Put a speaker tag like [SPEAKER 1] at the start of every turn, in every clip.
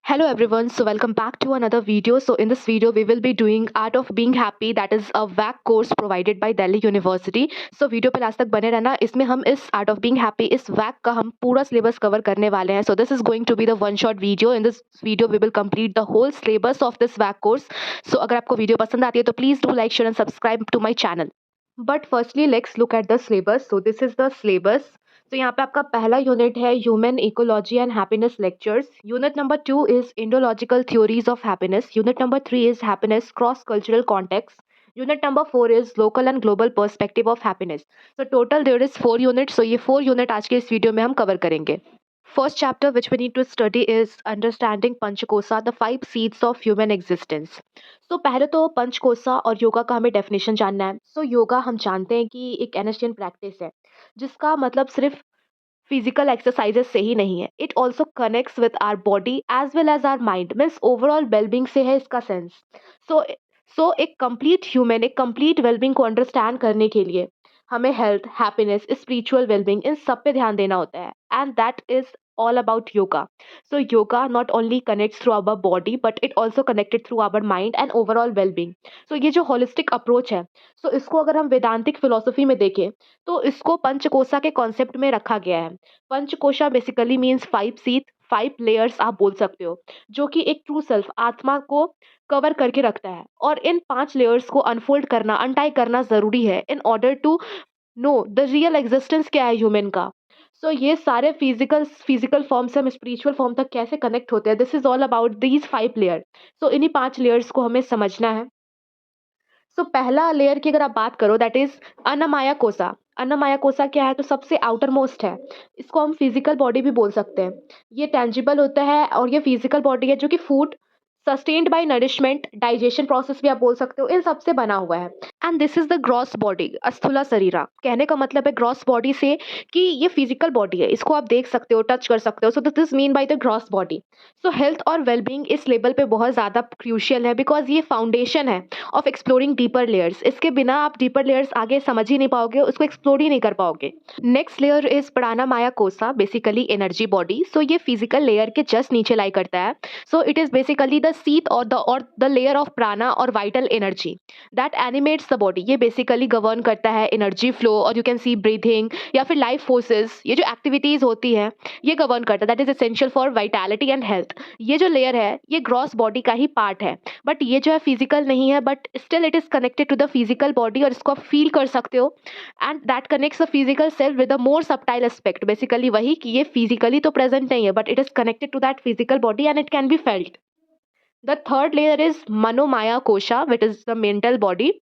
[SPEAKER 1] Hello everyone, so welcome back to another video. So in this video we will be doing Art of Being Happy, that is a WAC course provided by Delhi University. So video पे last तक बने रहना, इसमें हम इस Art of Being Happy इस WAC का हम पूरा सिलेबस कवर करने वाले हैं. So this is going to be the one shot video. In this video we will complete the whole syllabus of this WAC course. So अगर आपको video पसंद आती है तो please do like, share and subscribe to my channel. But firstly let's look at the syllabus. So this is the syllabus. तो यहाँ पे आपका पहला यूनिट है human ecology and happiness lectures. Unit number 2 is Indological theories of happiness. Unit number 3 is happiness cross cultural context. Unit number 4 is local and global perspective of happiness. तो total there is 4 unit. सो ये 4 unit आज के इस video में हम cover करेंगे. First chapter which we need to study is understanding Panchakosa, the 5 seeds of human existence. So पहले तो पंचकोशा और योगा का हमें डेफिनेशन जानना है. So योगा हम जानते हैं कि एक एनर्जियन प्रैक्टिस है जिसका मतलब सिर्फ फिजिकल एक्सरसाइजेस से ही नहीं है. It also connects with our body as well as our mind. Means overall wellbeing से है इसका सेंस. सो सो एक कंप्लीट ह्यूमन, एक कंप्लीट वेलबींग को अंडरस्टैंड करने के लिए हमें हेल्थ, हैप्पीनेस, स्पिरिचुअल वेलबींग, इन सब पे ध्यान देना होता है. And that is all about yoga. So yoga not only connects through our body but it also connected through our mind and overall well-being. So ये जो holistic approach है, so इसको अगर हम वेदांतिक फिलोसफी में देखें तो इसको पंचकोशा के कॉन्सेप्ट में रखा गया है. पंचकोशा बेसिकली मीन्स 5 सीट, 5 लेयर्स आप बोल सकते हो, जो कि एक ट्रू सेल्फ, आत्मा को कवर करके रखता है. और इन 5 लेयर्स को अनफोल्ड करना, अनटाई करना जरूरी है in order to know the real existence क्या है ह्यूमन का. सो ये सारे फिजिकल फॉर्म से हम स्पिरिचुअल फॉर्म तक कैसे कनेक्ट होते हैं, this is all about these 5 layer. So इन्हीं 5 लेयर्स को हमें समझना है. सो पहला लेयर की अगर आप बात करो दैट इज अन्नमाया कोसा. अन्नमाया कोसा क्या है? तो सबसे आउटर मोस्ट है. इसको हम फिजिकल बॉडी भी बोल सकते हैं. ये टेंजिबल होता है और ये फिजिकल बॉडी है जो कि food sustained by nourishment, digestion process भी आप बोल सकते हो, इन सब से बना हुआ है. And this is the gross body, sthula sharira. कहने का मतलब है ग्रॉस बॉडी से कि ये फिजिकल बॉडी है, इसको आप देख सकते हो, टच कर सकते हो. So this mean by the gross body. So health और वेलबींग इस लेवल पे बहुत ज़्यादा क्रूशियल है बिकॉज ये फाउंडेशन है ऑफ एक्सप्लोरिंग डीपर लेयर्स. इसके बिना आप डीपर लेयर्स आगे समझ ही नहीं पाओगे, उसको एक्सप्लोर ही नहीं कर पाओगे. नेक्स्ट लेयर इज प्राणा माया कोसा, बेसिकली एनर्जी बॉडी. सो ये फिजिकल लेयर के जस्ट नीचे लाई करता है. So it is basically the seat और द लेयर ऑफ प्राणा और vital energy that animates the body. ये बेसिकली गवर्न करता है एनर्जी फ्लो और यू कैन सी ब्रीथिंग या फिर लाइफ फोर्सेस. ये जो एक्टिविटीज होती है ये गवर्न करता है, that is essential for vitality and health. ये जो लेयर है ये ग्रॉस बॉडी का ही पार्ट है, बट ये जो है फिजिकल नहीं है, but still it is connected to the physical body और इसको आप फील कर सकते हो. And that connects the physical self with a more subtle aspect. Basically वही कि ये फिजिकली तो प्रेजेंट नहीं है but it is connected to that physical body and it can be felt. The third layer is manomaya kosha which is the mental body.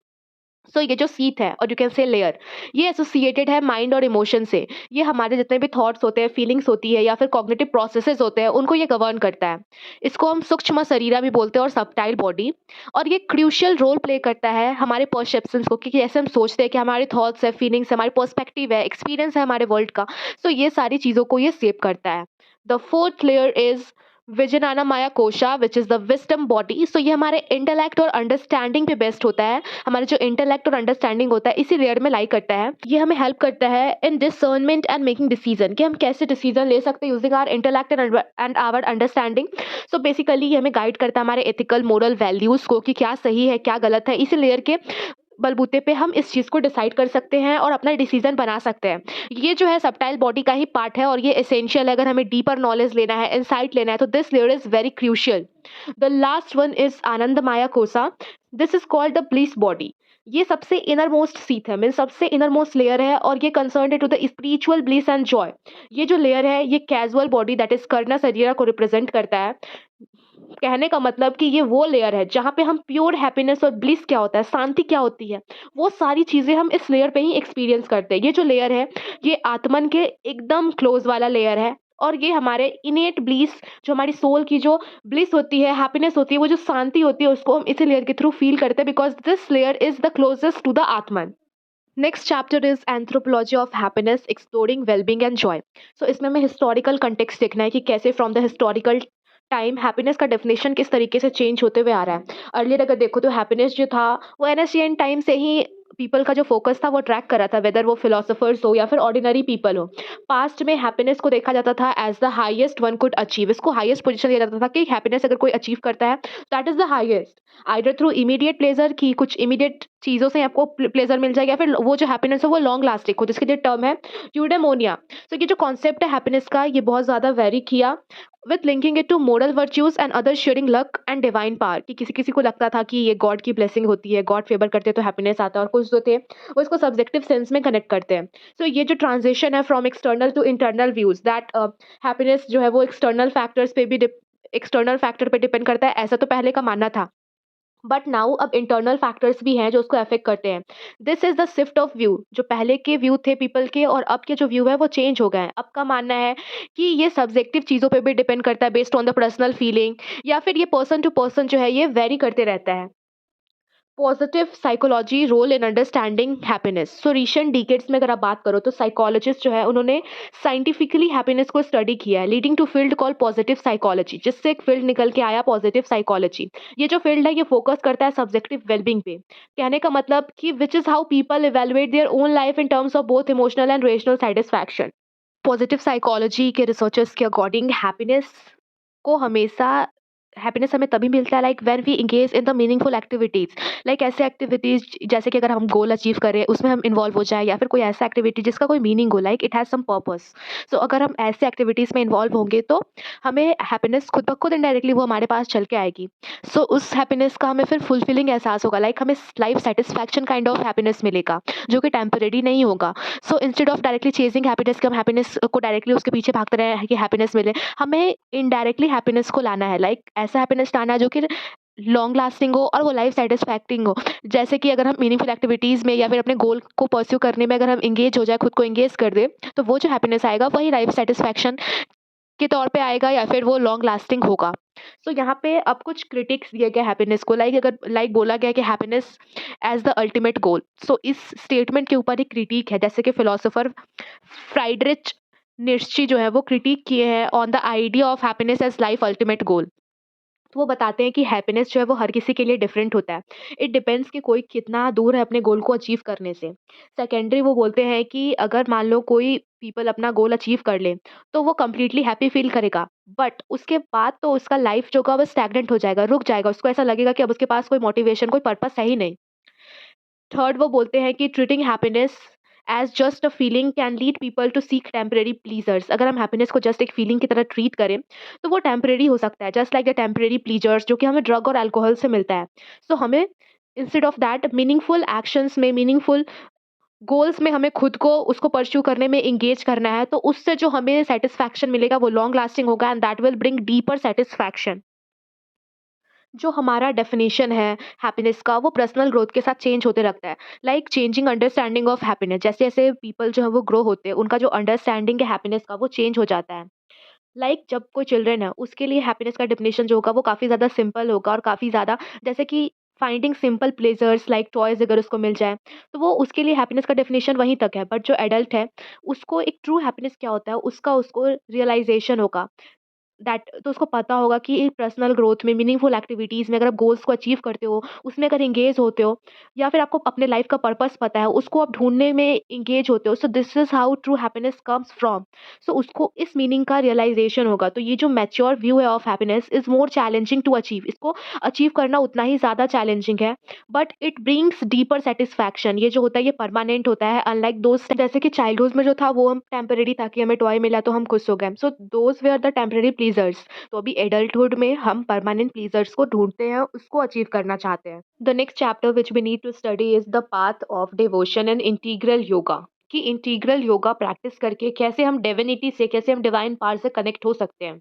[SPEAKER 1] So ये जो seat है और यू कैन से लेयर, ये एसोसिएटेड है mind और emotion से. ये हमारे जितने भी थॉट्स होते हैं, फीलिंग्स होती है या फिर कॉग्निटिव प्रोसेसेस होते हैं, उनको ये गवर्न करता है. इसको हम सूक्ष्म शरीरा भी बोलते हैं और सबटाइल बॉडी. और ये क्रूशियल रोल प्ले करता है हमारे परसेप्शंस को, क्योंकि जैसे हम सोचते हैं कि हमारे थॉट्स है, फीलिंग्स है, हमारे पर्सपेक्टिव है, एक्सपीरियंस है हमारे वर्ल्ड का. सो ये सारी चीज़ों को ये सेव करता है. The fourth layer is vijnanamaya kosha which is the wisdom body. So ये हमारे इंटेलेक्ट और अंडरस्टैंडिंग पे बेस्ड होता है. हमारे जो इंटेलेक्ट और अंडरस्टैंडिंग होता है इसी लेयर में लाई करता है. ये हमें हेल्प करता है in discernment and making decision, कि हम कैसे डिसीजन ले सकते हैं using our intellect and our understanding. So basically ये हमें गाइड करता है हमारे एथिकल मोरल वैल्यूज़ को, कि क्या सही है क्या गलत है. इसी लेयर के बलबूते पे हम इस चीज़ को डिसाइड कर सकते हैं और अपना डिसीजन बना सकते हैं. ये जो है सबटाइल बॉडी का ही पार्ट है और ये एसेंशियल है अगर हमें डीपर नॉलेज लेना है, इंसाइट लेना है, तो this layer is very crucial. The last one is anandamaya kosha. This is called the bliss body. ये सबसे इनर मोस्ट सीट है, मीन सबसे इनर मोस्ट लेयर है और ये concern to the spiritual bliss and joy. ये जो लेयर है ये casual body that is karana sharira को रिप्रेजेंट करता है. कहने का मतलब कि ये वो लेयर है जहाँ पे हम प्योर हैप्पीनेस और ब्लिस क्या होता है, शांति क्या होती है, वो सारी चीज़ें हम इस लेयर पे ही एक्सपीरियंस करते हैं. ये जो लेयर है ये आत्मन के एकदम क्लोज वाला लेयर है और ये हमारे इनेट ब्लिस, जो हमारी सोल की जो ब्लिस होती है, हैप्पीनेस होती है, वो जो शांति होती है, उसको हम इसी लेयर के थ्रू फील करते हैं because this layer is the closest to the atman. Next chapter is anthropology of happiness exploring wellbeing and joy. So इसमें हमें हिस्टोरिकल कंटेक्स्ट देखना है कि कैसे from the historical time happiness का डेफिनेशन किस तरीके से चेंज होते हुए आ रहा है. अर्लियर अगर देखो तो हैप्पीनेस जो था वो एनएससीएन टाइम से ही पीपल का जो फ़ोकस था वो ट्रैक कर रहा था, वेदर वो फिलोसोफर्स हो या फिर ऑर्डिनरी पीपल हो। पास्ट में हैप्पीनेस को देखा जाता था as the highest one could achieve, इसको हाईएस्ट पोज़ीशन दिया जाता था कि हैप्पीनेस अगर कोई अचीव करता है, that is the highest. Either through immediate pleasure कि कुछ इमीडिएट चीज़ों से आपको प्लेज़र मिल जाए, या फिर वो जो हैप्पीनेस है वो लॉन्ग लास्टिंग हो, जिसके लिए टर्म है यूडेमोनिया। तो ये जो कॉन्सेप्ट है हैप्पीनेस का, ये बहुत ज़्यादा वेरी किया with linking it to moral virtues and other sharing luck and divine power, कि किसी किसी को लगता था कि ये गॉड की ब्लेसिंग होती है, गॉड फेवर करते हैं तो हैप्पीनेस आता है, और कुछ जो थे वो इसको सब्जेक्टिव सेंस में कनेक्ट करते हैं। सो ये जो ट्रांजिशन है from external to internal views, that happiness जो है वो एक्सटर्नल फैक्टर पे डिपेंड करता है, ऐसा तो पहले का मानना था। बट नाउ अब इंटरनल फैक्टर्स भी हैं जो उसको अफेक्ट करते हैं। This is the shift of view, जो पहले के व्यू थे पीपल के और अब के जो व्यू है वो चेंज हो गए हैं। अब का मानना है कि ये सब्जेक्टिव चीज़ों पे भी डिपेंड करता है, based on the personal feeling, या फिर ये पर्सन टू पर्सन जो है ये वेरी करते रहता है। Positive psychology role in understanding happiness. So recent decades में अगर आप बात करो तो साइकोलॉजिस्ट जो है उन्होंने साइंटिफिकली हैप्पीनेस को स्टडी किया है, leading to field call positive psychology, जिससे एक फील्ड निकल के आया पॉजिटिव साइकोलॉजी। ये जो फील्ड है ये फोकस करता है सब्जेक्टिव वेलबींग पे। कहने का मतलब कि which is how people evaluate their own life in terms of both emotional and rational satisfaction. Positive psychology के रिसर्चर्स के अकॉर्डिंग को हमेशा हैप्पीनेस हमें तभी मिलता है like when we engage in the meaningful activities, like ऐसे एक्टिविटीज जैसे कि अगर हम गोल अचीव करें उसमें हम इन्वॉल्व हो जाए, या फिर कोई ऐसा एक्टिविटी जिसका कोई मीनिंग हो, like it has some purpose. So अगर हम ऐसे एक्टिविटीज में इन्वॉल्व होंगे तो हमें हैप्पीनेस खुद ब खुद इनडायरेक्टली वो हमारे पास चल के आएगी। सो उस हैप्पीनेस का हमें फिर फुलफिलिंग एहसास होगा, लाइक हमें life satisfaction kind of happiness मिलेगा, जो कि टेम्परेरी नहीं होगा। So instead of directly chasing happiness, कि हम हैप्पीनेस को डायरेक्टली उसके पीछे भागते रहे कि हैप्पीनेस मिले, हमें इनडायरेक्टली हैप्पीनेस को लाना है, लाइक ऐसा हैप्पीनेस लाना है जो कि लॉन्ग लास्टिंग हो और वो लाइफ सेटिस्फैक्टिंग हो। जैसे कि अगर हम मीनिंगफुल एक्टिविटीज़ में या फिर अपने गोल को परस्यू करने में अगर हम एंगेज हो जाए, खुद को एंगेज कर दे, तो वो जो हैप्पीनेस आएगा वही लाइफ सेटिस्फैक्शन के तौर पे आएगा, या फिर वो लॉन्ग लास्टिंग होगा। सो यहाँ पे अब कुछ क्रिटिक्स दिए गए हैप्पीनेस को, लाइक बोला गया कि happiness as the ultimate goal. So इस स्टेटमेंट के ऊपर एक क्रिटिक है, जैसे कि फिलोसोफर फ्राइडरिच निश्ची जो है वो क्रिटिक किए हैं on the idea of happiness as life ultimate goal. तो वो बताते हैं कि हैप्पीनेस जो है वो हर किसी के लिए डिफरेंट होता है। इट डिपेंड्स कि कोई कितना दूर है अपने गोल को अचीव करने से। सेकेंडरी वो बोलते हैं कि अगर मान लो कोई पीपल अपना गोल अचीव कर ले, तो वो कंप्लीटली हैप्पी फील करेगा। बट उसके बाद तो उसका लाइफ जो होगा वो स्टैग्नेंट हो जाएगा, रुक जाएगा। उसको ऐसा लगेगा कि अब उसके पास कोई मोटिवेशन, कोई पर्पस है ही नहीं। थर्ड वो बोलते हैं कि treating happiness as just a feeling can lead people to seek temporary pleasures. अगर हम हैप्पीनेस को जस्ट एक फीलिंग की तरह ट्रीट करें तो वो टेम्परेरी हो सकता है, just like the temporary pleasures जो कि हमें ड्रग और अल्कोहल से मिलता है। सो हमें instead of that meaningful actions में, मीनिंगफुल गोल्स में हमें खुद को उसको परस्यू करने में एंगेज करना है, तो उससे जो हमें सेटिस्फैक्शन मिलेगा वो लॉन्ग लास्टिंग होगा, and that will bring deeper satisfaction. जो हमारा डेफिनेशन है हैप्पीनेस का वो पर्सनल ग्रोथ के साथ चेंज होते रहता है, like changing understanding of happiness. जैसे जैसे पीपल जो है वो ग्रो होते हैं, उनका जो अंडरस्टैंडिंग है हैप्पीनेस का वो चेंज हो जाता है। लाइक जब कोई चिल्ड्रन है उसके लिए हैप्पीनेस का डेफिनेशन जो होगा वो काफ़ी ज़्यादा सिंपल होगा, और काफ़ी ज़्यादा जैसे कि finding simple pleasures like toys अगर उसको मिल जाए, तो वो उसके लिए हैप्पीनेस का डेफिनेशन वहीं तक है। बट जो एडल्ट है उसको एक ट्रू हैप्पीनेस क्या होता है उसका उसको रियलाइजेशन होगा, दैट तो उसको पता होगा कि पर्सनल ग्रोथ में, मीनिंगफुल एक्टिविटीज़ में अगर आप गोल्स को अचीव करते हो, उसमें अगर एंगेज होते हो, या फिर आपको अपने लाइफ का पर्पस पता है, उसको आप ढूँढने में एंगेज होते हो। So this is how true happiness comes from. So उसको इस मीनिंग का रियलाइज़ेशन होगा। तो ये जो मैच्योर व्यू है of happiness is more challenging to achieve. इसको अचीव करना उतना ही ज़्यादा चैलेंजिंग है, but it brings deeper satisfaction. ये जो होता है ये परमानेंट होता है, अनलाइक दोस्त जैसे कि चाइल्डहुड में जो था वो हम टेम्परेरी था कि हमें टॉय मिला तो हम खुश हो गए। सो दोज़ वेयर द टेम्परेरी प्लीज़र्स। तो अभी एडल्टहुड में हम परमानेंट प्लीजर्स को ढूंढते हैं, उसको अचीव करना चाहते हैं। The next chapter which we need to study is the path of devotion and integral yoga, कि इंटीग्रल योगा प्रैक्टिस करके कैसे हम डिविनिटी से, कैसे हम डिवाइन पावर से कनेक्ट हो सकते हैं।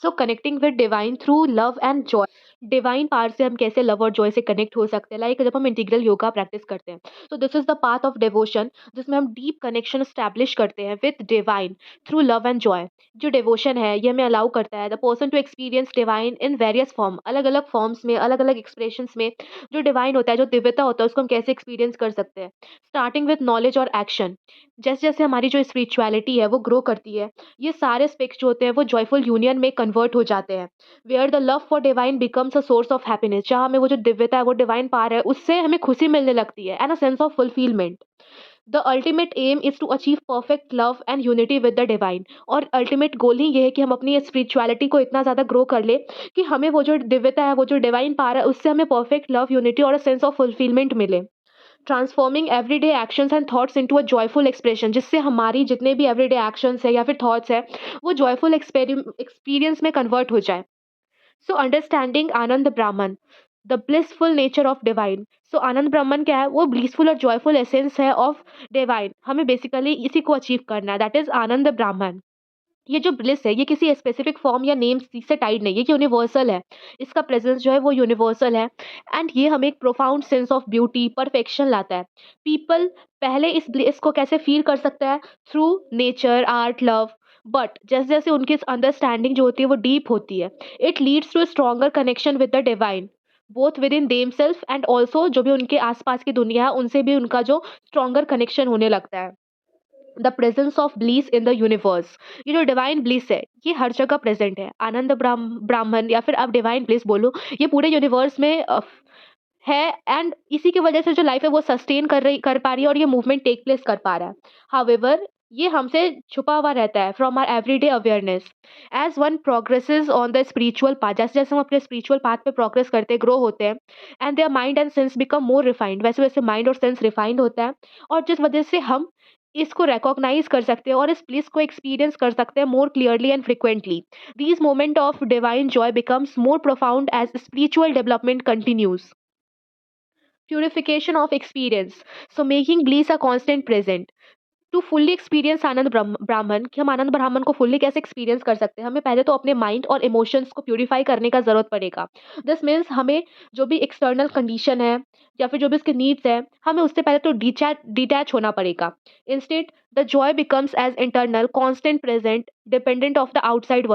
[SPEAKER 1] सो connecting with divine through love and Joy. Divine power से हम कैसे लव और जॉय से कनेक्ट हो सकते हैं, लाइक जब हम इंटीग्रल योगा प्रैक्टिस करते हैं, तो this is the path of devotion, जिसमें हम डीप कनेक्शन स्टैब्लिश करते हैं with divine through love and joy. जो डिवोशन है ये हमें अलाउ करता है the person to experience divine in various form, अलग अलग फॉर्म्स में, अलग अलग एक्सप्रेशंस में। जो डिवाइन होता है, जो दिव्यता होता है, उसको हम कैसे एक्सपीरियंस कर सकते हैं, स्टार्टिंग विद नॉलेज और एक्शन। जैसे जैसे हमारी जो स्पिरिचुअलिटी है वो ग्रो करती है, ये सारे एस्पेक्ट्स जो होते हैं वो जॉयफुल यूनियन में कन्वर्ट हो जाते हैं, where the love for divine becomes becomes a source of happiness, जहाँ हमें वो जो दिव्यता है, वो डिवाइन पावर है, उससे हमें खुशी मिलने लगती है and a sense of fulfilment. The ultimate aim is to achieve perfect love and unity with the divine. और अल्टीमेट गोल ही ये है कि हम अपनी स्पिरिचुअलिटी को इतना ज़्यादा ग्रो कर ले कि हमें वो जो दिव्यता है, वो जो डिवाइन पावर है, उससे हमें परफेक्ट लव, यूनिटी और अ सेंस ऑफ फुलफिलमेंट मिले। Transforming everyday actions and thoughts into a joyful expression, जिससे हमारी जितने भी एवरीडे एक्शंस है या फिर थॉट्स है, वो जॉयफुल एक्सपीरियंस में कन्वर्ट हो जाए। सो understanding Ananda Brahman, the blissful nature of divine. So Ananda Brahman क्या है? वो ब्लिसफुल और जॉयफुल एसेंस है ऑफ डिवाइन। हमें बेसिकली इसी को अचीव करना है, दैट इज आनंद ब्राह्मण। ये जो ब्लिस है, ये किसी स्पेसिफिक फॉर्म या नेम से टाइड नहीं है, ये यूनिवर्सल है। इसका प्रेजेंस जो है वो यूनिवर्सल है एंड ये हमें एक profound sense of beauty, perfection लाता है। पीपल पहले इस ब्लिस को कैसे फील कर सकता है? Through nature, art, love. But जैसे जैसे उनकी अंडरस्टैंडिंग जो होती है वो डीप होती है, it leads to a stronger connection with the divine, both within themself and also जो भी उनके आसपास की दुनिया है उनसे भी उनका जो स्ट्रॉन्गर कनेक्शन होने लगता है। The presence of bliss in the universe, ये जो डिवाइन ब्लीस है ये हर जगह प्रेजेंट है। आनंद ब्राह्मण या फिर आप डिवाइन ब्लीस बोलो, ये पूरे यूनिवर्स में है एंड इसी की वजह से जो लाइफ है वो सस्टेन कर पा रही है और ये मूवमेंट टेक प्लेस कर पा रहा है। हाउएवर ये हमसे छुपा हुआ रहता है from our everyday awareness. As one progresses on the spiritual path, जैसे जैसे हम अपने स्पिरिचुअल पाथ पे प्रोग्रेस करते ग्रो होते हैं and their mind and sense become more refined, वैसे वैसे माइंड और सेंस रिफाइंड होता है और जिस वजह से हम इसको रिकॉग्नाइज कर सकते हैं और इस ब्लिस को एक्सपीरियंस कर सकते हैं more clearly and frequently. These moment of divine joy becomes more profound as spiritual development continues. Purification of experience. So making bliss a constant present. To fully experience Ananda Brahman, कि हम आनंद ब्राह्मण को फुल्ली कैसे experience कर सकते हैं, हमें पहले तो अपने माइंड और इमोशंस को प्यूरिफाई करने का ज़रूरत पड़ेगा। दिस मीन्स हमें जो भी एक्सटर्नल कंडीशन है या फिर जो भी उसके नीड्स है, हमें उससे पहले तो डिटैच होना पड़ेगा। Instead the joy becomes as internal constant present dependent of the outside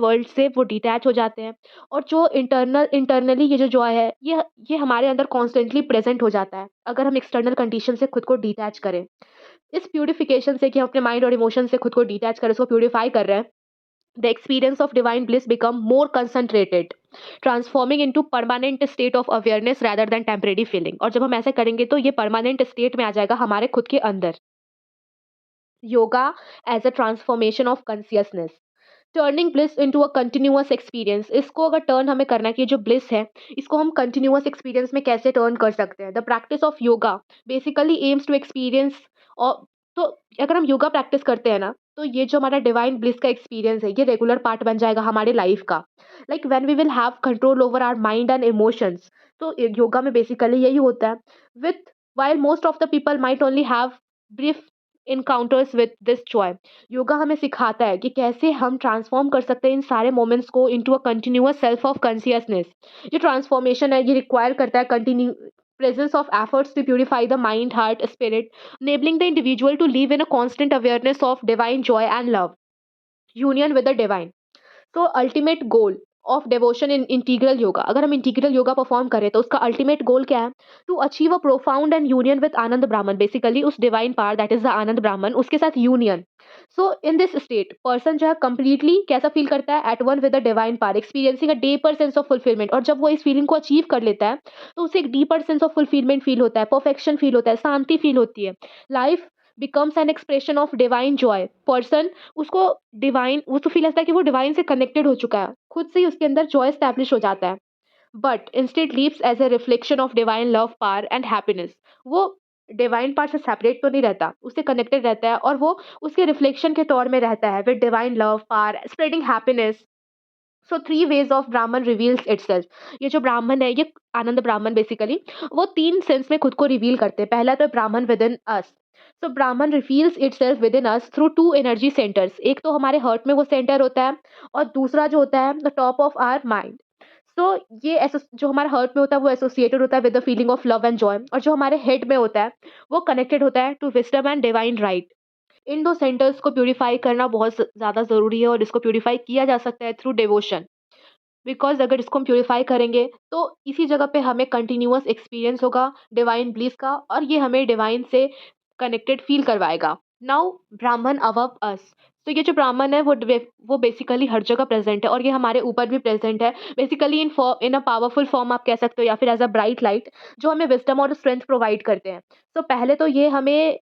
[SPEAKER 1] world से वो डिटैच हो जाते हैं और जो इंटरनली ये जो जॉय है ये हमारे अंदर कॉन्स्टेंटली प्रेजेंट हो जाता है अगर हम एक्सटर्नल कंडीशन से खुद को डिटैच करें। इस प्यूरिफिकेशन से कि हम अपने माइंड और इमोशन से खुद को डिटैच कर उसको प्यूरिफाई कर रहे हैं, the experience of divine bliss become more concentrated, transforming into permanent state of awareness rather than temporary feeling. और जब हम ऐसे करेंगे तो ये परमानेंट स्टेट में आ जाएगा हमारे खुद के अंदर। Yoga as a transformation of consciousness, turning bliss into a continuous experience. इसको अगर टर्न हमें करना है कि जो ब्लिस है इसको हम कंटिन्यूअस एक्सपीरियंस में कैसे टर्न कर सकते हैं। The practice of yoga basically aims to experience और तो अगर हम योगा प्रैक्टिस करते हैं ना तो ये जो हमारा डिवाइन ब्लिस का एक्सपीरियंस है ये रेगुलर पार्ट बन जाएगा हमारे लाइफ का। Like when we will have control over our mind and emotions. तो योगा में बेसिकली यही होता है। With while most of the people might only have brief encounters with this joy, yoga हमें सिखाता है कि कैसे हम ट्रांसफॉर्म कर सकते हैं इन सारे मोमेंट्स को into a continuous self of consciousness. ये ट्रांसफॉर्मेशन है ये रिक्वायर करता है continue presence of efforts to purify the mind, heart, spirit, enabling the individual to live in a constant awareness of divine joy and love, union with the divine. तो ultimate goal of devotion in integral yoga, अगर हम integral yoga perform करें तो उसका ultimate goal क्या है? To achieve a profound and union with Ananda Brahman, basically उस divine power that is the Ananda Brahman उसके साथ union. So in this state person जो है कंप्लीटली कैसा फील करता है? At one with the divine power, experiencing a deeper sense of fulfillment. और जब वो इस फीलिंग को अचीव कर लेता है तो उसे एक deeper sense of fulfilment feel होता है, परफेक्शन फील होता है, शांति फील होती है। Life becomes an expression of divine Joy. Person उसको डिवाइन उसको फील लगता है कि वो डिवाइन से कनेक्टेड हो चुका है, खुद से ही उसके अंदर जॉय स्टैब्लिश हो जाता है। But instead lives as a reflection of divine love, power and happiness. वो डिवाइन पावर से सेपरेट तो नहीं रहता, उससे कनेक्टेड रहता है और वो उसके रिफ्लेक्शन के तौर में रहता है with divine love, power, spreading happiness. So three ways of ब्राह्मण रिवील्स इटसेल्फ। ये जो ब्राह्मण है ये आनंद ब्राह्मण बेसिकली वो तीन सेंस में खुद को रिवील करते हैं। पहला तो ब्राह्मण with in us. So Brahman reveals itself within us through two energy centres, एक तो हमारे हार्ट में वो सेंटर होता है और दूसरा जो होता है the top of our mind. So ये जो हमारे हार्ट में होता है वो एसोसिएटेड होता है with the feeling of love and Joy, और जो हमारे हेड में होता है वो कनेक्टेड होता है to wisdom and divine right. इन दो सेंटर्स को प्यूरिफाई करना बहुत ज़्यादा ज़रूरी है और इसको प्यूरिफाई किया जा सकता है थ्रू डिवोशन। बिकॉज़ अगर इसको हम प्यूरिफाई करेंगे तो इसी जगह पे हमें कंटिन्यूअस एक्सपीरियंस होगा डिवाइन ब्लिस का और ये हमें डिवाइन से कनेक्टेड फील करवाएगा। नाउ ब्राह्मण अबव अस। तो ये जो ब्राह्मण है वो बेसिकली हर जगह प्रेज़ेंट है और ये हमारे ऊपर भी प्रेज़ेंट है। Basically in a powerful form आप कह सकते हो या फिर एज़ अ ब्राइट लाइट जो हमें विज़डम और स्ट्रेंथ प्रोवाइड करते हैं। तो पहले तो ये हमें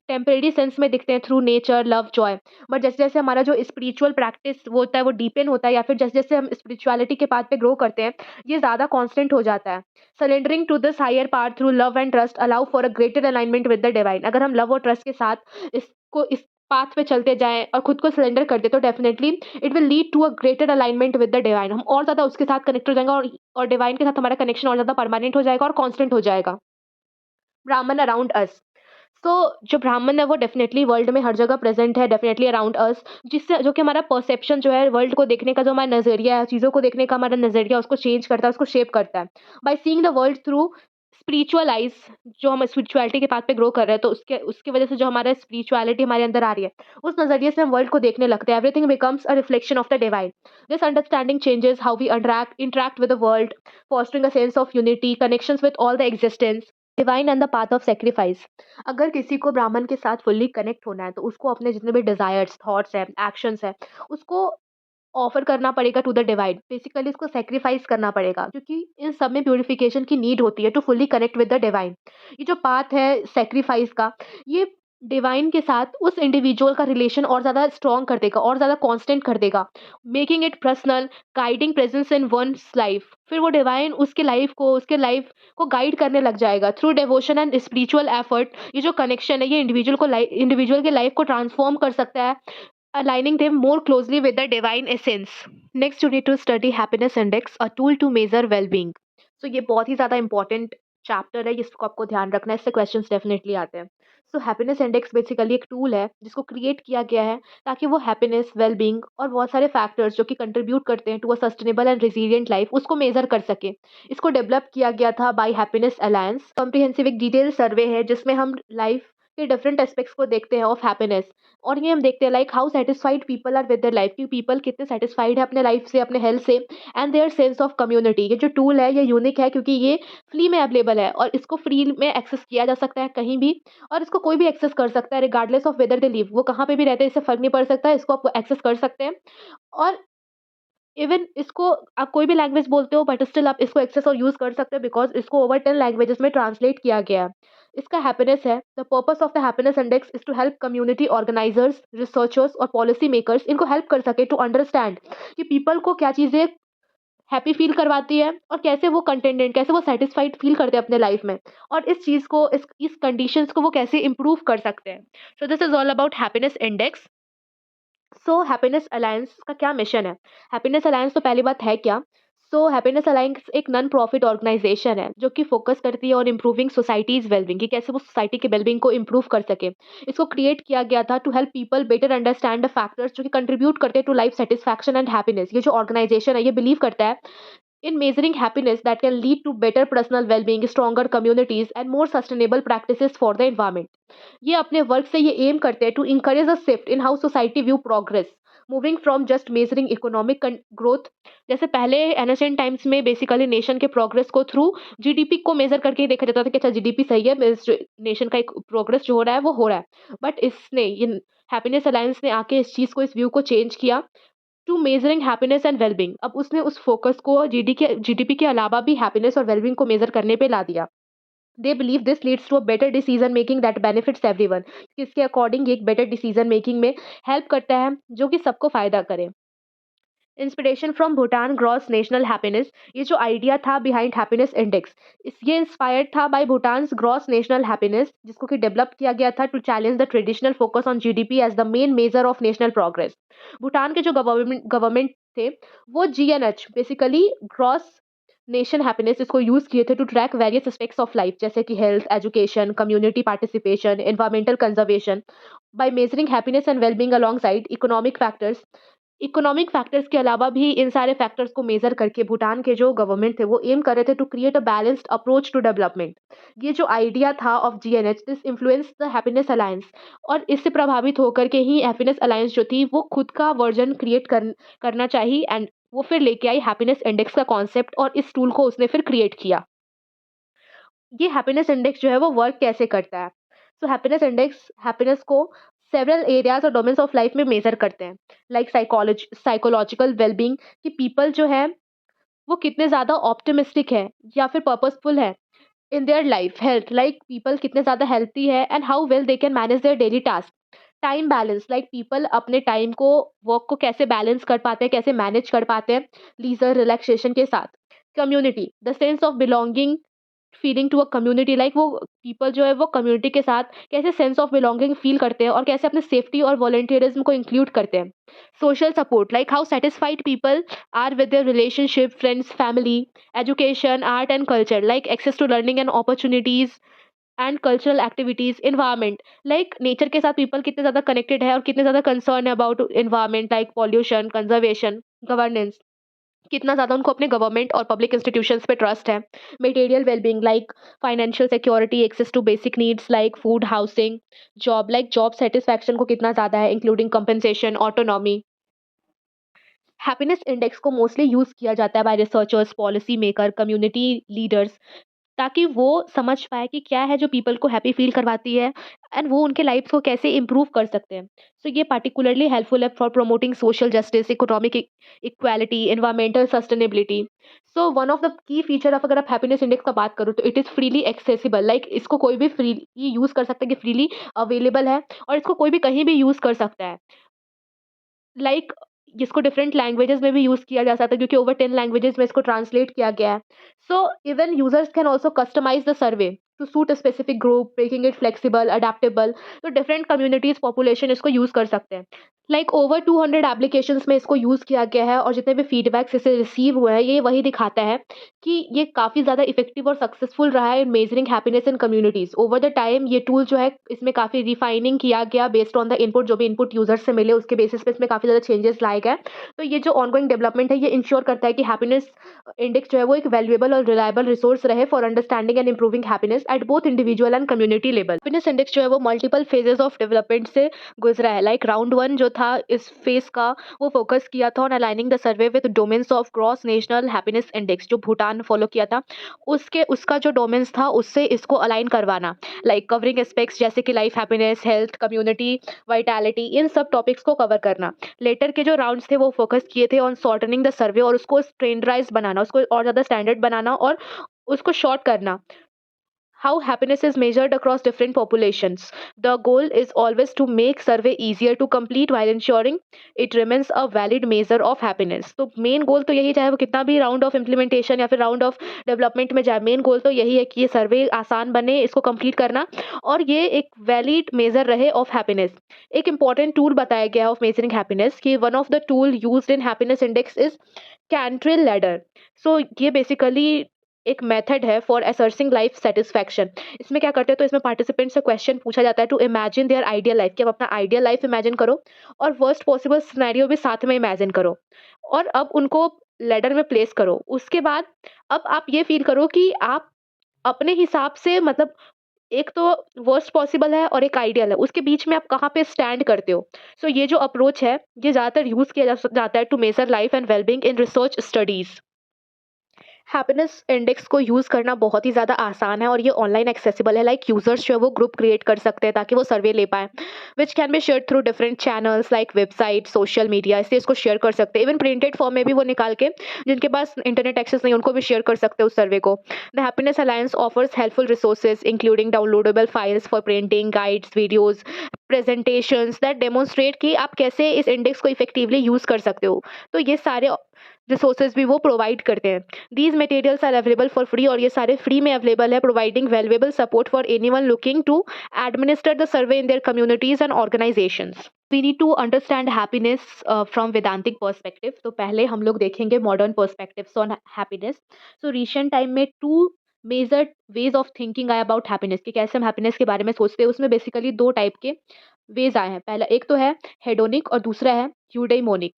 [SPEAKER 1] टेम्परेरी सेंस में दिखते हैं through nature, love, Joy. But जैसे-जैसे हमारा जो स्पिरिचुअल प्रैक्टिस वो होता है वो डीपेन होता है या फिर जैसे-जैसे हम स्पिरिचुअलिटी के पाथ पे ग्रो करते हैं, ये ज़्यादा कांस्टेंट हो जाता है। Surrendering to this higher power through love and trust allow for a greater alignment with the divine. अगर हम लव और ट्रस्ट के साथ इस पाथ पे चलते जाएँ और खुद को सरेंडर कर दें तो definitely it will lead to a greater alignment with the divine. हम और ज़्यादा उसके साथ कनेक्ट हो जाएँगे और डिवाइन के साथ हमारा कनेक्शन और ज़्यादा परमानेंट हो जाएगा और कांस्टेंट हो जाएगा। ब्राह्मण अराउंड अस। सो जो ब्राह्मण है वो डेफ़िनेटली वर्ल्ड में हर जगह प्रेज़ेंट है, डेफ़िनेटली अराउंड अस, जिससे जो कि हमारा परसेप्शन जो है वर्ल्ड को देखने का जो हमारा नज़रिया है, चीज़ों को देखने का हमारा नज़रिया उसको चेंज करता है, उसको शेप करता है। By seeing the world through spiritual eyes, जो हम स्पिरिचुअलिटी के पाथ पे ग्रो कर रहे हैं तो उसके उसकी वज़ह से जो हमारा स्पिरिचुअलिटी हमारे अंदर आ रही है, उस नज़रिए से हम वर्ल्ड को देखने लगते हैं। Everything becomes a reflection of the divine. This understanding changes how we interact with the world, fostering a sense of unity, connections with all the existence, divine and the path of sacrifice. अगर किसी को ब्राह्मण के साथ fully connect होना है तो उसको अपने जितने भी डिजायर्स, थॉट्स हैं, एक्शंस हैं, उसको ऑफर करना पड़ेगा टू द डिवाइन। बेसिकली इसको सैक्रिफाइस करना पड़ेगा क्योंकि इन सब में प्यूरिफिकेशन की नीड होती है to fully connect with the divine. ये जो पाथ है सैक्रिफाइस का, ये डिवाइन के साथ उस इंडिविजुअल का रिलेशन और ज़्यादा स्ट्रॉन्ग कर देगा और ज़्यादा कांस्टेंट कर देगा, making it personal, guiding presence in one's life. फिर वो डिवाइन उसके लाइफ को गाइड करने लग जाएगा through devotion and spiritual effort. ये जो कनेक्शन है ये इंडिविजुअल के लाइफ को ट्रांसफॉर्म कर सकता है, aligning them more closely with the divine essence. Next, you need to study happiness index, a tool to measure well-being. So ये बहुत ही ज़्यादा इंपॉर्टेंट चैप्टर है, इसको आपको ध्यान रखना है, इससे क्वेश्चंस डेफिनेटली आते हैं। सो हैप्पीनेस इंडेक्स बेसिकली एक टूल है जिसको क्रिएट किया गया है ताकि वो हैप्पीनेस, वेल-बीइंग और बहुत सारे फैक्टर्स जो कि कंट्रीब्यूट करते हैं to a sustainable and resilient life उसको मेजर कर सके। इसको डेवलप किया गया था बाय हैप्पीनेस अलायंस। कॉम्प्रिहेंसिव एक डिटेल सर्वे है जिसमें हम लाइफ के डिफरेंट एस्पेक्ट्स को देखते हैं ऑफ हैप्पीनेस। और ये हम देखते हैं like how satisfied people are with their life, कि पीपल कितने सैटिस्फाइड है अपने लाइफ से, अपने हेल्थ से, and their sense of community. ये जो टूल है ये यूनिक है क्योंकि ये फ्री में अवेलेबल है और इसको फ्री में एक्सेस किया जा सकता है कहीं भी, और इसको कोई भी एक्सेस कर सकता है regardless of whether they live. वो कहाँ पे भी रहते हैं इससे फर्क नहीं पड़ सकता, इसको आप एक्सेस कर सकते हैं। और इवन इसको आप कोई भी लैंग्वेज बोलते हो बट स्टिल आप इसको एक्सेस और यूज़ कर सकते हो बिकॉज़ इसको ओवर 10 लैंग्वेजेस में ट्रांसलेट किया गया है। इसका हैप्पीनेस है, the purpose of the happiness index is to help community organisers, researchers और पॉलिसी मेकर्स इनको हेल्प कर सके टू अंडरस्टैंड कि पीपल को क्या चीज़ें हैप्पी फ़ील करवाती है और कैसे वो कंटेंटेड, कैसे वो सैटिस्फाइड फ़ील करते हैं अपने लाइफ़ में, और इस चीज़ को इस कंडीशंस को वो कैसे इम्प्रूव कर सकते हैं। सो this is all about happiness index. So happiness alliance का क्या मिशन है? हैप्पीनेस अलायंस तो पहली बात है क्या? सो हैप्पीनेस अलायंस एक नॉन प्रॉफिट ऑर्गेनाइजेशन है जो कि फोकस करती है ऑन इम्प्रूविंग सोसाइटीज़ वेलबींग, कि कैसे वो सोसाइटी के वेलबींग को इम्प्रूव कर सके। इसको क्रिएट किया गया था to help people better understand the factors जो कि कंट्रीब्यूट करते हैं to life satisfaction and happiness. ये जो ऑर्गेनाइजेशन है ये बिलीव करता है in measuring happiness that can lead to better personal well-being, stronger communities and more sustainable practices for the environment. ये अपने वर्क से ये एम करते हैं to encourage a shift in how society view progress, moving from just measuring economic growth. जैसे पहले ancient times में basically nation के प्रोग्रेस को थ्रू जीडीपी को मेजर करके ही देखा जाता था कि अच्छा जीडीपी सही है, नेशन का एक प्रोग्रेस जो हो रहा है वो हो रहा है। बट इसने ये हैप्पीनेस अलायंस ने आके इस चीज़ को, इस व्यू को चेंज किया to measuring happiness and wellbeing. अब उसने उस फोकस को जीडीपी के अलावा भी हैप्पीनेस और वेलबींग को मेजर करने पे ला दिया। They believe this leads to a better decision making that benefits everyone. इसके अकॉर्डिंग ये एक बेटर डिसीजन मेकिंग में हेल्प करता है जो कि सबको फायदा करे। Inspiration from Bhutan gross national happiness. ये जो आइडिया था बिहाइंड हैप्पीनेस इंडेक्स, इस ये इंस्पायर्ड था by Bhutan's gross national happiness, जिसको कि डेवलप किया गया था to challenge the traditional focus on GDP as the main measure of national progress. Bhutan के जो गवर्नमेंट थे वो GNH basically gross nation happiness इसको यूज किए थे to track various aspects of life जैसे कि health, education, community participation, environmental conservation, by measuring happiness and wellbeing alongside economic factors. Economic factors के अलावा भी इन सारे फैक्टर्स को मेजर करके भूटान के जो गवर्नमेंट थे वो एम कर रहे थे to create a balanced approach to development. ये जो आइडिया था of GNH, this influence the Happiness Alliance, और इससे प्रभावित होकर के ही हैप्पीनेस अलायंस जो थी वो खुद का वर्जन करना चाहिए, एंड वो फिर लेके आई हैप्पीनेस इंडेक्स का कॉन्सेप्ट और इस टूल को उसने फिर क्रिएट किया। ये हैप्पीनेस इंडेक्स जो है वो वर्क कैसे करता है? सो हैप्पीनेस इंडेक्स हैप्पीनेस को सेवरल एरियाज और डोमेन्स ऑफ लाइफ में मेजर करते हैं, लाइक साइकोलॉजिकल वेलबींग, कि पीपल जो है वो कितने ज़्यादा ऑप्टिमिस्टिक है या फिर पर्पसफुल है in their life, health, like people कितने ज़्यादा हेल्थी है and how well they can manage their daily task. Time balance, like people अपने टाइम को, वर्क को कैसे बैलेंस कर पाते हैं, कैसे मैनेज कर पाते हैं लीजर रिलैक्सेशन के साथ। Community, the sense of belonging, feeling to a community, like वो पीपल जो है वो कम्युनिटी के साथ कैसे सेंस ऑफ बिलोंगिंग फील करते हैं और कैसे अपने सेफ्टी और वॉलंटियरिज्म को इंक्लूड करते हैं। Social support, like how satisfied people are with their relationship, friends, family, education, art and culture, like access to learning and opportunities and cultural activities. Environment, like nature के साथ people कितने ज़्यादा connected है और कितने ज़्यादा कंसर्न है about environment, like pollution, conservation, governance, कितना ज़्यादा उनको अपने गवर्नमेंट और पब्लिक इंस्टीट्यूशंस पे ट्रस्ट है। Material wellbeing, like financial security, access to basic needs like food, housing, job, like job satisfaction को कितना ज़्यादा है, including compensation, autonomy. Happiness index को मोस्टली यूज़ किया जाता है by researchers, policy maker, community leaders, ताकि वो समझ पाए कि क्या है जो पीपल को हैप्पी फील करवाती है एंड वो उनके लाइफ को कैसे इम्प्रूव कर सकते हैं। सो ये पार्टिकुलरली हेल्पफुल है for promoting social justice, economic equality, environmental sustainability. So one of the key feature of, अगर आप हैप्पीनेस इंडेक्स का बात करो तो it is freely accessible, like इसको कोई भी फ्रीली यूज़ कर सकता है, कि फ्रीली अवेलेबल है और इसको कोई भी कहीं भी यूज़ कर सकता है। लाइक जिसको डिफरेंट लैंग्वेजेस में भी यूज़ किया जा सकता है, क्योंकि ओवर 10 लैंग्वेजेस में इसको ट्रांसलेट किया गया है। So even users can also customise the survey to suit a specific group, making it flexible, adaptable. तो डिफरेंट कम्युनिटीज, पॉपुलेशन इसको यूज़ कर सकते हैं। लाइक ओवर 200 एप्लीकेशंस में इसको यूज़ किया गया है और जितने भी फीडबैक्स इसे रिसीव हुए हैं, ये वही दिखाता है कि ये काफ़ी ज़्यादा इफेक्टिव और सक्सेसफुल रहा है इन measuring happiness in communities. Over the time ये टूल जो है इसमें काफ़ी रिफाइनिंग किया गया बेस्ड ऑन द इनपुट, जो भी इनपुट यूजर्स से मिले उसके बेसिस पे इसमें काफ़ी ज़्यादा चेंजेस लाए गए। तो ये जो ऑनगोइंग डेवलपमेंट है ये इंश्योर करता है कि हैप्पीनेस इंडेक्स जो है वो एक वैल्यूएबल और रिलायबल रिसोर्स रहे for understanding and improving happiness at both individual and community level. Happiness index जो है वो मल्टीपल फेजेस ऑफ डेवलपमेंट से गुजरा है। लाइक राउंड 1 जो था इस फेज का, वो फोकस किया था on aligning the survey with domains of gross national happiness index, जो भूटान फॉलो किया था। उसके उसका जो डोमेन्स था उससे इसको अलाइन करवाना, लाइक कवरिंग एस्पेक्ट्स जैसे कि life happiness, health, community vitality, इन सब टॉपिक्स को कवर करना। लेटर के जो राउंड्स थे वो फोकस किए थे ऑन शॉर्टनिंग द सर्वे और उसको स्टैंडर्डाइज बनाना, उसको और ज़्यादा स्टैंडर्ड बनाना और उसको शॉर्ट करना। How happiness is measured across different populations. The goal is always to make survey easier to complete while ensuring it remains a valid measure of happiness. तो main goal तो यही, चाहे वो कितना भी राउंड ऑफ इम्प्लीमेंटेशन या फिर round of development में जाए, मेन गोल तो यही है कि ये सर्वे आसान बने, इसको कंप्लीट करना और ये एक वैलिड मेजर रहे ऑफ हैप्पीनेस। एक इंपॉर्टेंट टूल बताया गया ऑफ मेजरिंग हैप्पीनेस, कि one of the tool used in happiness index is Cantril ladder. So ये बेसिकली एक मेथड है फॉर असर्सिंग लाइफ सेटिस्फैक्शन। इसमें क्या करते हैं, तो इसमें पार्टिसिपेंट से क्वेश्चन पूछा जाता है to imagine their ideal life, कि आप अपना आइडियल लाइफ इमेजिन करो और वर्स्ट पॉसिबल सिनेरियो भी साथ में इमेजिन करो और अब उनको लैडर में प्लेस करो। उसके बाद अब आप ये फील करो कि आप अपने हिसाब से, मतलब एक तो वर्स्ट पॉसिबल है और एक आइडियल है, उसके बीच में आप कहाँ पे स्टैंड करते हो। सो ये जो अप्रोच है ये ज़्यादातर यूज़ किया जाता है to measure life and wellbeing in research studies. Happiness index को यूज़ करना बहुत ही ज़्यादा आसान है और ये ऑनलाइन एक्सेसिबल है। लाइक यूजर्स जो है वो ग्रुप क्रिएट कर सकते हैं ताकि वो सर्वे ले पाएँ, which can be share through different channels like website, social media, इससे इसको शेयर कर सकते हैं। इवन प्रिंटेड फॉर्म में भी वो निकाल के, जिनके पास इंटरनेट एक्सेस नहीं उनको भी शेयर कर सकते हैं उस सर्वे को। The Happiness alliance offers helpful resources including downloadable files for printing, guides, videos, presentations that demonstrate कि आप कैसे इस इंडेक्स को इफेक्टिवली यूज़ कर सकते हो। तो ये सारे रिसोर्सेज भी वो प्रोवाइड करते हैं। These materials are available for free और ये सारे फ्री में अवेलेबल है, providing valuable support for anyone looking to administer the survey in their communities and organizations. We need to understand happiness from Vedantic perspective. तो पहले हम लोग देखेंगे modern perspectives on happiness. So recent time में two major ways of thinking आए about happiness, कि कैसे हम हैप्पीनेस के बारे में सोचते हैं। उसमें बेसिकली दो टाइप के वेज आए हैं। पहला एक तो है हेडोनिक और दूसरा है यूडेमोनिक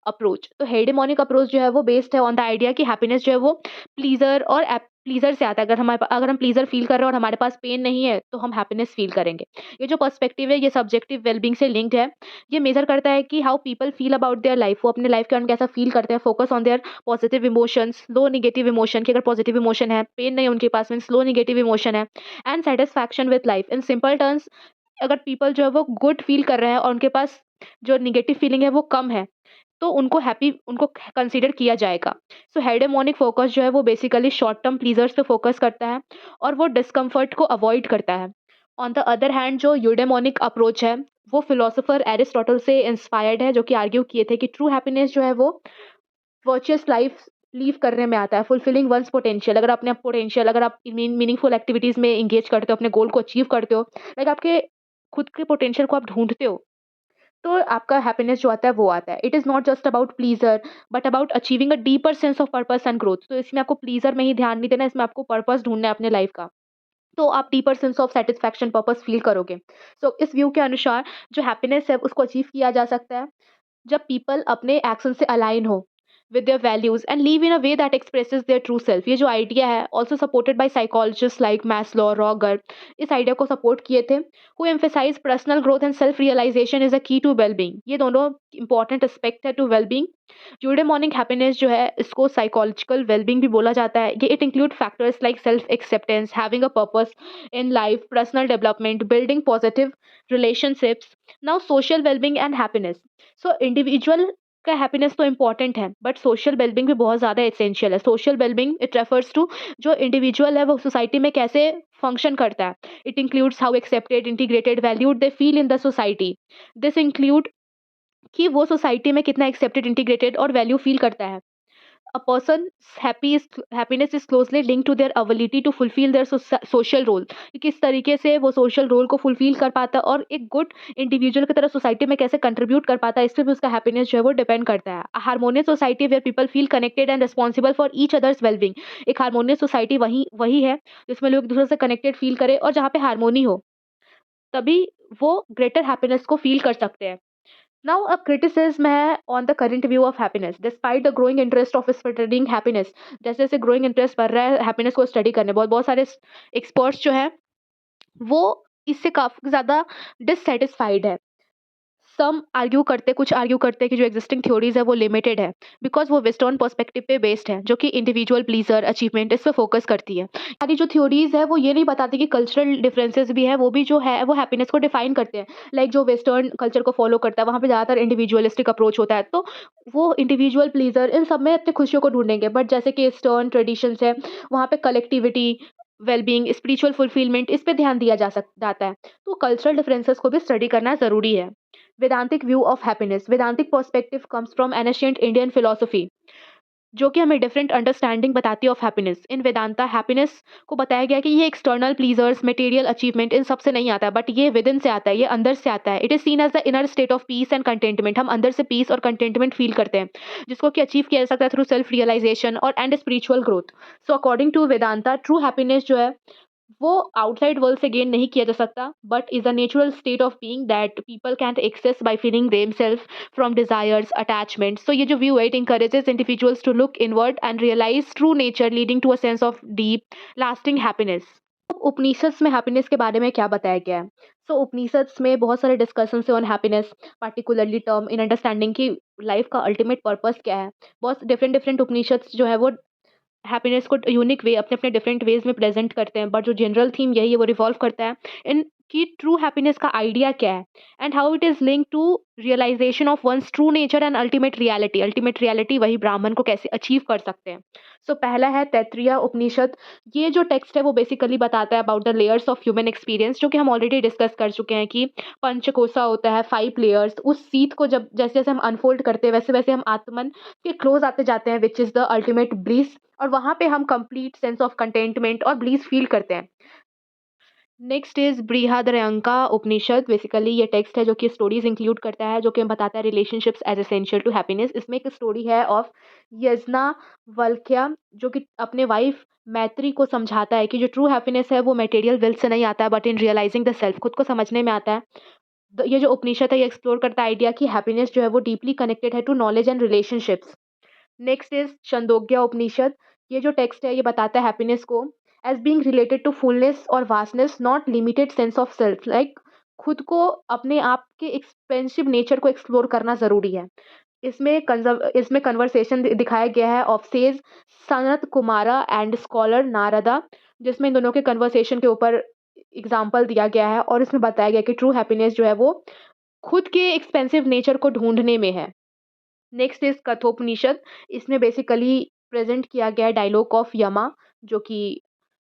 [SPEAKER 1] अप्रोच। तो हेडेमोनिक अप्रोच जो है वो बेस्ड है ऑन द आइडिया कि हैप्पीनेस जो है वो प्लीजर और प्लीजर से आता है। अगर हम प्लीजर फील कर रहे हैं और हमारे पास पेन नहीं है तो हम हैप्पीनेस फील करेंगे। ये जो पर्सपेक्टिव है ये सब्जेक्टिव वेलबींग से लिंक्ड है। ये मेजर करता है कि how people feel about their life, वो अपने लाइफ के बारे में कैसा फील करते हैं। Focus on their positive emotions, low negative emotion, की अगर पॉजिटिव इमोशन है, पेन नहीं उनके पास मीन्स लो निगेटिव इमोशन है, and satisfaction with life. In simple terms अगर पीपल जो है वो गुड फ़ील कर रहे हैं और उनके पास जो नेगेटिव फ़ीलिंग है वो कम है, तो उनको कंसीडर किया जाएगा। सो हेडेमोनिक फ़ोकस जो है वो बेसिकली शॉर्ट टर्म प्लीज़र्स पे फ़ोकस करता है और वो डिस्कम्फ़र्ट को अवॉइड करता है। ऑन द अदर हैंड जो यूडेमोनिक अप्रोच है, वो फिलॉसोफर एरिस्टोटल से इंस्पायर्ड है, जो कि आर्ग्यू किए थे कि ट्रू हैप्पीनेस जो है वो वर्चुअस लाइफ लीव करने में आता है, फुलफिलिंग वन्स पोटेंशियल। अगर अपने पोटेंशियल अगर आप मीनिंगफुल एक्टिविटीज़ में एंगेज करते हो, अपने गोल को अचीव करते हो, लाइक आपके खुद के पोटेंशियल को आप ढूँढते हो, तो आपका हैप्पीनेस जो आता है वो आता है। It is not just about pleaser but about achieving a deeper sense of purpose and growth. तो इसमें आपको प्लीज़र में ही ध्यान नहीं देना, इसमें आपको पर्पस ढूँढना है अपने लाइफ़ का। तो आप deeper sense of satisfaction purpose feel करोगे। सो इस व्यू के अनुसार जो हैप्पीनेस है उसको अचीव किया जा सकता है जब पीपल अपने एक्शन से अलाइन हो with their values and live in a way that expresses their true self। ये जो आइडिया है also supported by psychologists like Maslow, Roger, इस आइडिया को सपोर्ट किए थे, who emphasize personal growth and self realization is a key to well being। ये दोनों important aspect है टू वेल बीइंग। यूडेमोनिक हैप्पीनेस जो है इसको साइकोलॉजिकल वेलबींग भी बोला जाता है। ये it include factors like self acceptance, having a purpose in life, personal development, building positive relationships. Now social wellbeing and happiness. So individual का हैप्पीनेस तो इम्पॉर्टेंट है बट सोशल वेलबींग भी बहुत ज़्यादा एसेंशियल है। Social wellbeing it refers to जो individual है वो सोसाइटी में कैसे फंक्शन करता है। It includes how accepted, integrated, valued they feel in the society. This include कि वो सोसाइटी में कितना एक्सेप्टेड, इंटीग्रेटेड और वैल्यू फील करता है। A person happiness is closely linked to their ability to fulfil their social role. कि किस तरीके से वो सोशल रोल को फुलफिल कर पाता है और एक गुड इंडिविजुअल की तरह सोसाइटी में कैसे कंट्रीब्यूट कर पाता है, इस पे भी उसका हैप्पीनेस जो है वो डिपेंड करता है। Harmonious society where people feel connected and responsible for each other's wellbeing. एक हार्मोनियस सोसाइटी वही वही है जिसमें लोग एक दूसरे से कनेक्टेड फील करें और जहाँ पे हार्मोनी हो, तभी वो ग्रेटर हैप्पीनेस को फील कर सकते हैं। Now, a criticism है on the current view of happiness. Despite the growing interest of studying happiness, जैसे जैसे growing interest बढ़ रहा है happiness को study करने, बहुत बहुत सारे experts जो हैं वो इससे काफ़ी ज़्यादा dissatisfied है। कुछ आर्ग्यू करते हैं कि जो एग्जिस्टिंग थ्योरीज है वो लिमिटेड है बिकॉज वो वेस्टर्न पर्सपेक्टिव पे बेस्ड है, जो कि इंडिविजुअल प्लीजर अचीवमेंट इस पे फोकस करती है। सारी जो थ्योरीज है वो ये नहीं बताती कि कल्चरल डिफरेंसेस भी है, वो भी जो है वो हैप्पीनेस को डिफाइन करते हैं। लाइक जो वेस्टर्न कल्चर को फॉलो करता है वहाँ पे ज़्यादातर इंडिविजुअलिस्टिक अप्रोच होता है, तो वो इंडिविजुअल प्लीजर इन सब में अपनी खुशियों को ढूंढेंगे। बट जैसे कि ईस्टर्न ट्रेडिशंस है, वहाँ पे कलेक्टिविटी, वेलबींग, स्पिरिचुअल फुलफिलमेंट, इस पे ध्यान दिया जाता है। तो कल्चरल डिफरेंसेस को भी स्टडी करना ज़रूरी है। Vedantic view of happiness. Vedantic perspective comes from ancient Indian philosophy, जो कि हमें डिफरेंट अंडरस्टैंडिंग बताती है of happiness. In Vedanta happiness को बताया गया है कि ये एक्सटर्नल प्लीजर्स, मटेरियल अचीवमेंट इन सब से नहीं आता है, बट ये विद इन से आता है, ये अंदर से आता है। It is seen as the inner state of peace and contentment. हम अंदर से पीस और कंटेंटमेंट फील करते हैं, जिसको कि अचीव किया जा सकता है थ्रू सेल्फ रियलाइजेशन और and spiritual growth. So according to Vedanta true happiness जो है वो आउटसाइड वर्ल्ड से गेन नहीं किया जा सकता, but is a natural state of being that people can't access by feeling themselves from desires, attachments. So ये जो व्यू है it encourages individuals to look inward and realize true nature, leading to a sense of deep lasting happiness. Upanishads में happiness के बारे में क्या बताया गया है? सो उपनिषद्स में बहुत सारे डिस्कशंस है on happiness, particularly term in understanding की लाइफ का अल्टीमेट पर्पस क्या है। बहुत डिफरेंट डिफरेंट उपनिषद्स जो है वो हैप्पीनेस को यूनिक वे अपने अपने डिफरेंट वेज में प्रेजेंट करते हैं, बट जो जनरल थीम यही है वो रिवॉल्व करता है इन कि ट्रू हैप्पीनेस का आइडिया क्या है and how it is link to realisation of one's true nature and ultimate reality. Ultimate reality वही ब्राह्मण को कैसे अचीव कर सकते हैं। सो पहला है तैत्तिरीय उपनिषद। ये जो टेक्स्ट है वो बेसिकली बताता है about the layers of human experience, जो कि हम ऑलरेडी डिस्कस कर चुके हैं कि पंचकोशा होता है, 5 लेयर्स। उस सीट को जब जैसे जैसे हम अनफोल्ड करते हैं वैसे वैसे हम आत्मन के क्लोज आते जाते हैं, which is the ultimate bliss, और वहाँ पे हम कंप्लीट सेंस ऑफ कंटेंटमेंट और ब्लीस फील करते हैं। Next is Brihadaranyaka Upanishad. Basically ये टेक्स्ट है जो कि स्टोरीज इंक्लूड करता है, जो कि हमें बताता है relationships as essential to happiness. इसमें एक स्टोरी है ऑफ यज्ञवल्क्य, जो कि अपने वाइफ मैत्री को समझाता है कि जो ट्रू हैप्पीनेस है वो मटेरियल वेल्थ से नहीं आता है but in realising the self, खुद को समझने में आता है। ये जो उपनिषद है ये एक्सप्लोर करता है आइडिया कि हैप्पीनेस जो है वो डीपली कनेक्टेड है to knowledge and relationships. Next is Chandogya Upanishad. ये जो टेक्स्ट है ये बताता है हैप्पीनेस को as being related to fullness और vastness, not limited sense of self. Like खुद को, अपने आप के एक्सपेंसिव नेचर को एक्सप्लोर करना ज़रूरी है। इसमें कन्वर्सेशन दिखाया गया है of sage Sanat Kumara and scholar Narada, जिसमें इन दोनों के कन्वर्सेशन के ऊपर एग्जाम्पल दिया गया है और इसमें बताया गया कि ट्रू हैप्पीनेस जो है वो खुद के एक्सपेंसिव नेचर को ढूँढने में है। Next is Kathopanishad. इसमें बेसिकली प्रेज़ेंट किया गया है डायलॉग ऑफ यमा, जो कि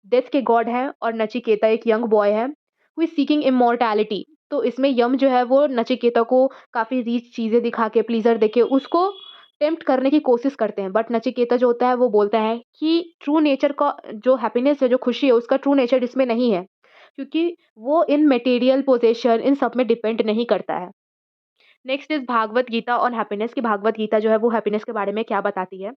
[SPEAKER 1] डेथ के गॉड हैं, और नचिकेता एक यंग बॉय है हू इज़ सीकिंग इमॉर्टैलिटी। तो इसमें यम जो है वो नचिकेता को काफ़ी रीच चीज़ें दिखा के, प्लीज़र देके उसको टेम्प्ट करने की कोशिश करते हैं। बट नचिकेता जो होता है वो बोलता है कि ट्रू नेचर का जो हैप्पीनेस है, जो खुशी है, उसका ट्रू नेचर इसमें नहीं है। क्योंकि वो इन मटेरियल पोज़ेशन इन सब में डिपेंड नहीं करता है। Next is Bhagavad Gita on happiness, कि भागवत गीता जो है वो हैप्पीनेस के बारे में क्या बताती है।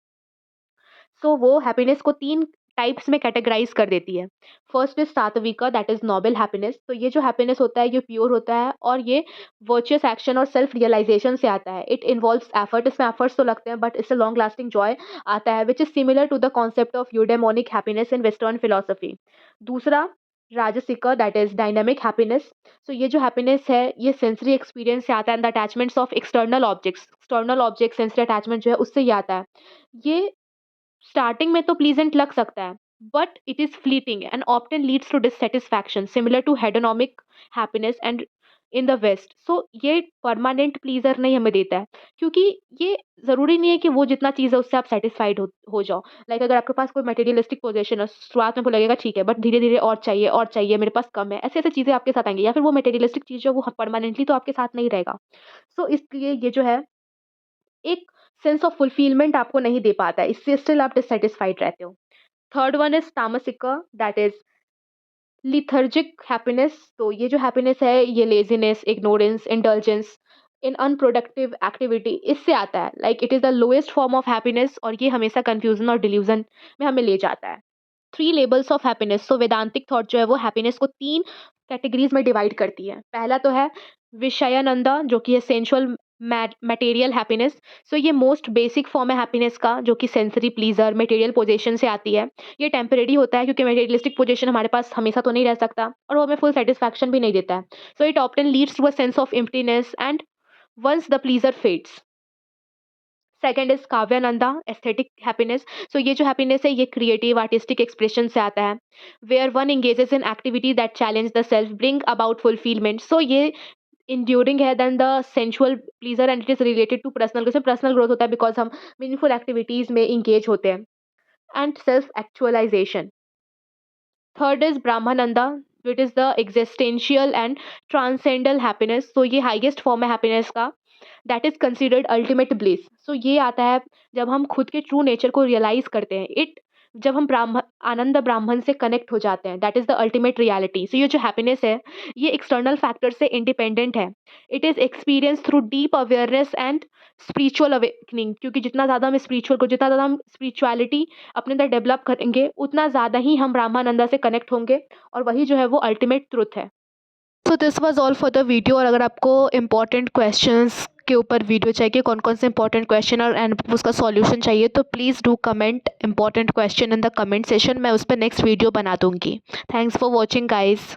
[SPEAKER 1] सो वो हैप्पीनेस को 3 टाइप्स में कैटेगराइज़ कर देती है। First is sattvika, that is noble happiness. तो ये जो हैप्पीनेस होता है ये प्योर होता है और ये वर्चुअस एक्शन और सेल्फ रियलाइज़ेशन से आता है। इट इन्वॉल्व्स एफर्ट, इसमें एफर्ट्स तो लगते हैं बट इससे लॉन्ग लास्टिंग जॉय आता है, which is similar to the concept of eudaimonic happiness in western philosophy. दूसरा rajasika, that is dynamic happiness. So ये जो हैप्पीनेस है ये सेंसरी एक्सपीरियंस से आता है and the attachments of external objects sensory attachment जो है उससे ये आता है। ये स्टार्टिंग में तो प्लीजेंट लग सकता है, but it is fleeting and often leads to dissatisfaction similar to hedonic happiness and in the west. So ये परमानेंट प्लीजर नहीं हमें देता है, क्योंकि ये ज़रूरी नहीं है कि वो जितना चीज़ है उससे आप सेटिस्फाइड हो जाओ। लाइक अगर आपके पास कोई मटेरियलिस्टिक पोजीशन है, शुरुआत में आपको लगेगा ठीक है, बट धीरे धीरे और चाहिए, मेरे पास कम है, ऐसे ऐसे चीज़ें आपके साथ आएंगी, या फिर वो मटेरियलिस्टिक चीज़ जो वो परमानेंटली तो आपके साथ नहीं रहेगा। सो इसलिए ये जो है एक सेंस ऑफ फुलफिलमेंट आपको नहीं दे पाता है, इससे स्टिल आप डिससैटिस्फाइड रहते हो। Third one is tamasika, that is lethargic happiness. तो ये जो हैप्पीनेस है ये laziness, ignorance, indulgence in unproductive activity इससे आता है। Like it is the lowest form of happiness और ये हमेशा कन्फ्यूज़न और डिल्यूज़न में हमें ले जाता है। 3 labels of happiness. So वेदांतिक thought जो है वो हैप्पीनेस को 3 कैटेगरीज़ में डिवाइड करती है। पहला तो है विषयानंदा, जो कि है सेंसुअल मटेरियल हैप्पीनेस। सो ये मोस्ट बेसिक फॉर्म है हैप्पीनेस का, जो कि सेंसरी प्लीज़र मटेरियल पोज़ेशन से आती है। ये टेम्परेरी होता है क्योंकि मटेरियलिस्टिक पोज़ीशन हमारे पास हमेशा तो नहीं रह सकता और वो हमें फुल सैटिस्फैक्शन भी नहीं देता है। So it often leads to a sense of emptiness and once the pleasure fades. Second is kavyananda, aesthetic happiness. So ये जो हैप्पीनेस है ये क्रिएटिव आर्टिस्टिक एक्सप्रेशन से आता है, where one engages in activity that challenge the self bring about fulfillment. So ये enduring है then the sensual pleasure and it is related to personal growth. Personal growth होता है because हम meaningful activities में engage होते हैं and self actualization. Third is brahmananda, which is the existential and transcendental happiness. तो ये हाईएस्ट फॉर्म है happiness का, that is considered ultimate bliss. So ये आता है जब हम खुद के ट्रू नेचर को रियलाइज करते हैं। जब हम आनंद ब्राह्मण से कनेक्ट हो जाते हैं, that is the ultimate reality. So ये जो हैप्पीनेस है ये एक्सटर्नल फैक्टर से इंडिपेंडेंट है। It is experience through deep awareness and spiritual awakening, क्योंकि जितना ज़्यादा जितना ज़्यादा हम स्पिरिचुअलिटी अपने अंदर डेवलप करेंगे उतना ज़्यादा ही हम ब्रह्मानंदा से कनेक्ट होंगे और वही जो है वो अल्टीमेट ट्रुथ है। So this was all for the video. और अगर आपको इम्पॉर्टेंट क्वेश्चंस के ऊपर वीडियो चाहिए, कौन कौन से इंपॉर्टेंट क्वेश्चन और एंड उसका सॉल्यूशन चाहिए, तो please do comment important question in the comment session. मैं उस पर नेक्स्ट वीडियो बना दूंगी। Thanks for watching guys.